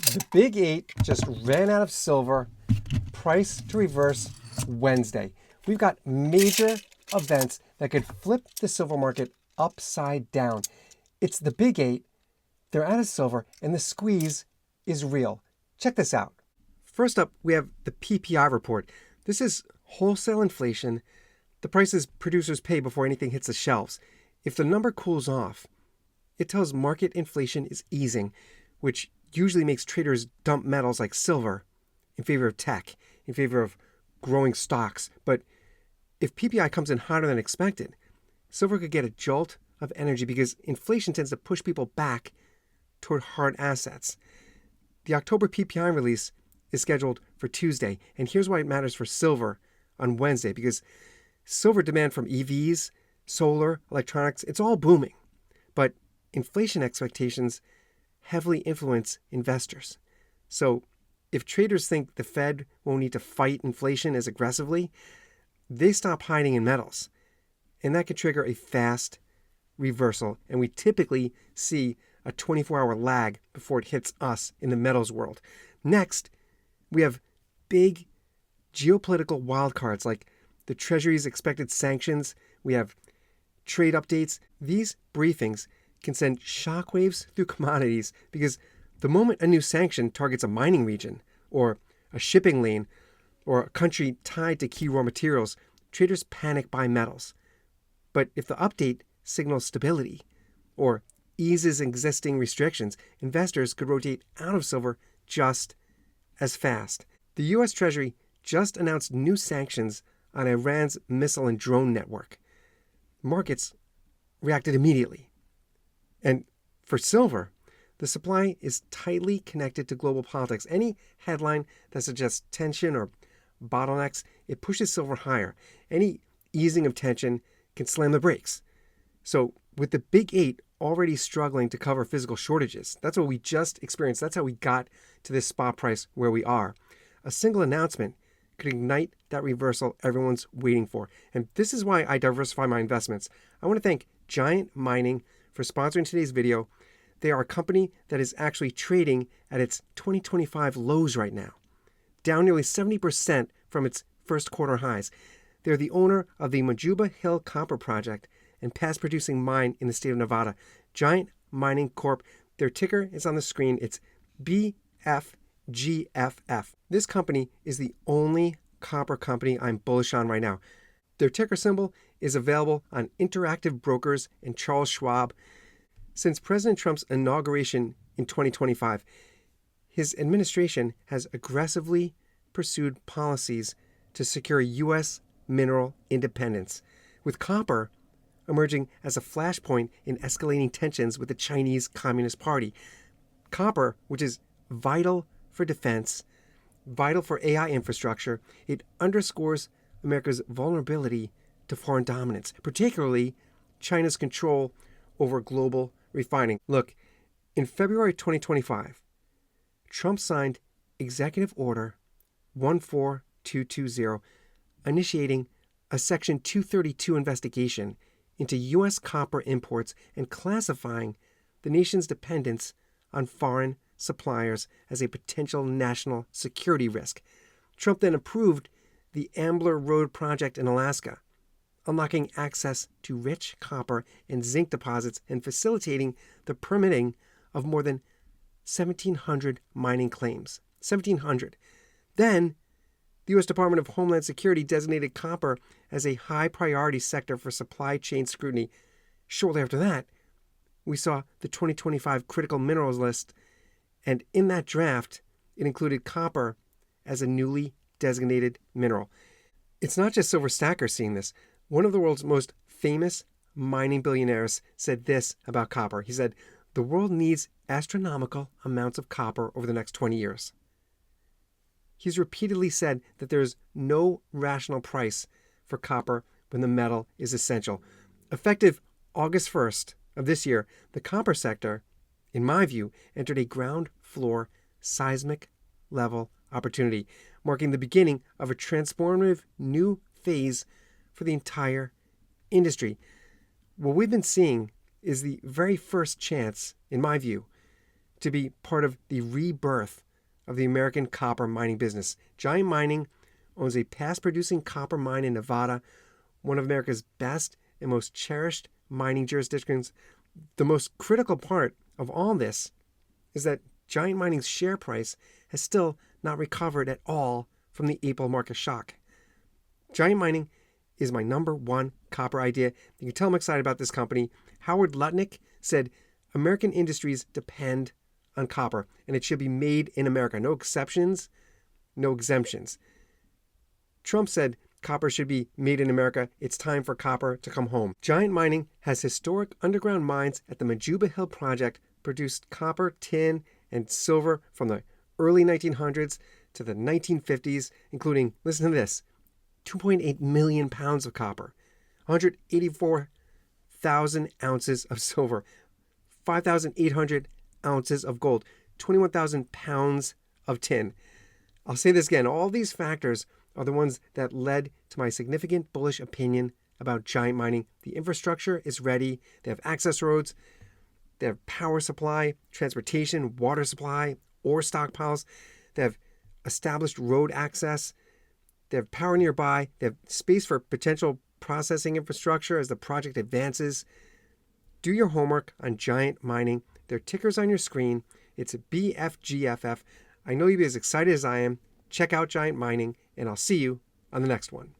The Big Eight just ran out of silver, price to reverse Wednesday. We've got major events that could flip the silver market upside down. It's the Big Eight, they're out of silver, and the squeeze is real. Check this out. First up, we have the PPI report. This is wholesale inflation, the prices producers pay before anything hits the shelves. If the number cools off, it tells market inflation is easing, which usually makes traders dump metals like silver in favor of tech, in favor of growing stocks. But if PPI comes in hotter than expected, silver could get a jolt of energy because inflation tends to push people back toward hard assets. The October PPI release is scheduled for Tuesday, and here's why it matters for silver on Wednesday, because silver demand from EVs, solar, electronics, it's all booming. But inflation expectations heavily influence investors. So if traders think the Fed won't need to fight inflation as aggressively, they stop hiding in metals. And that could trigger a fast reversal. And we typically see a 24-hour lag before it hits us in the metals world. Next, we have big geopolitical wildcards like the Treasury's expected sanctions. We have trade updates. These briefings can send shockwaves through commodities because the moment a new sanction targets a mining region or a shipping lane or a country tied to key raw materials, traders panic buy metals. But if the update signals stability or eases existing restrictions, investors could rotate out of silver just as fast. The U.S. Treasury just announced new sanctions on Iran's missile and drone network. Markets reacted immediately. And for silver, the supply is tightly connected to global politics. Any headline that suggests tension or bottlenecks, it pushes silver higher. Any easing of tension can slam the brakes. So with the Big Eight already struggling to cover physical shortages, that's what we just experienced. That's how we got to this spot price where we are. A single announcement could ignite that reversal everyone's waiting for. And this is why I diversify my investments. I want to thank Giant Mining for sponsoring today's video. They are a company that is actually trading at its 2025 lows right now, down nearly 70% from its first quarter highs. They're the owner of the Majuba Hill Copper Project and past producing mine in the state of Nevada. Giant Mining Corp. Their ticker is on the screen. It's BFGFF. This company is the only copper company I'm bullish on right now. Their ticker symbol is available on Interactive Brokers and Charles Schwab. Since President Trump's inauguration in 2025, his administration has aggressively pursued policies to secure U.S. mineral independence, with copper emerging as a flashpoint in escalating tensions with the Chinese Communist Party. Copper, which is vital for defense, vital for AI infrastructure, it underscores America's vulnerability to foreign dominance, particularly China's control over global refining. Look, in February 2025, Trump signed Executive Order 14220, initiating a Section 232 investigation into U.S. copper imports and classifying the nation's dependence on foreign suppliers as a potential national security risk. Trump then approved the Ambler Road project in Alaska, unlocking access to rich copper and zinc deposits and facilitating the permitting of more than 1,700 mining claims. 1,700. Then, the U.S. Department of Homeland Security designated copper as a high priority sector for supply chain scrutiny. Shortly after that, we saw the 2025 critical minerals list, and in that draft, it included copper as a newly designated mineral. It's not just silver stackers seeing this. One of the world's most famous mining billionaires said this about copper. He said, "The world needs astronomical amounts of copper over the next 20 years. He's repeatedly said that there's no rational price for copper when the metal is essential. Effective August 1st of this year, the copper sector, in my view, entered a ground floor seismic level opportunity, marking the beginning of a transformative new phase for the entire industry. What we've been seeing is the very first chance, in my view, to be part of the rebirth of the American copper mining business. Giant Mining owns a past-producing copper mine in Nevada, one of America's best and most cherished mining jurisdictions. The most critical part of all this is that Giant Mining's share price has still not recovered at all from the April market shock. Giant Mining is my number one copper idea. You can tell I'm excited about this company. Howard Lutnick said, American industries depend on copper, and it should be made in America. No exceptions, no exemptions. Trump said copper should be made in America. It's time for copper to come home. Giant Mining has historic underground mines at the Majuba Hill project, produced copper, tin, and silver from the early 1900s to the 1950s, including, listen to this, 2.8 million pounds of copper, 184,000 ounces of silver, 5,800 ounces of gold, 21,000 pounds of tin. I'll say this again, all these factors are the ones that led to my significant bullish opinion about Giant Mining. The infrastructure is ready. They have access roads. They have power supply, transportation, water supply, ore stockpiles. They have established road access. They have power nearby. They have space for potential processing infrastructure as the project advances. Do your homework on Giant Mining. Their ticker's on your screen. It's a BFGFF. I know you'll be as excited as I am. Check out Giant Mining, and I'll see you on the next one.